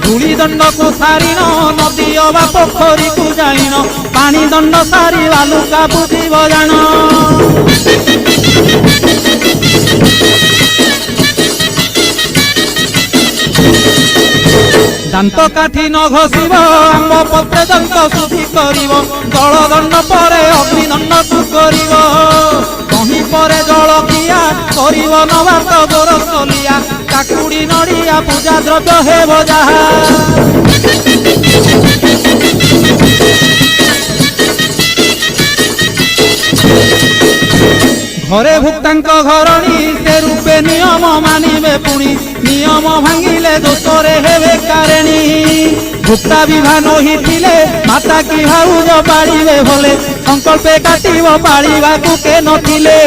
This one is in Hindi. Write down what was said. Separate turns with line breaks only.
धूली दंड को सारिण नदी अबा पोखरी को जाइन पानी दंड सारी बालुका बुझिब जान दांत काठी न घोषिब आम पत्रे दंत शुद्धि करिब जल दंड पर अग्निदंड को करिब कहीं पर जल किया करिब नवात गोरसलिया काकुड़ी नड़िया पूजा द्रव्य हेब जहा घरे भुक्तांक घरणी से रूपे नियम मानिबे पुणी नियम भांगिले दोषरे हेबे कारेणी भुक्ता विभान हिथिले माता की भाउज पाड़िबे भले संकल्पे काटिब पाड़िबाकु के नथिले।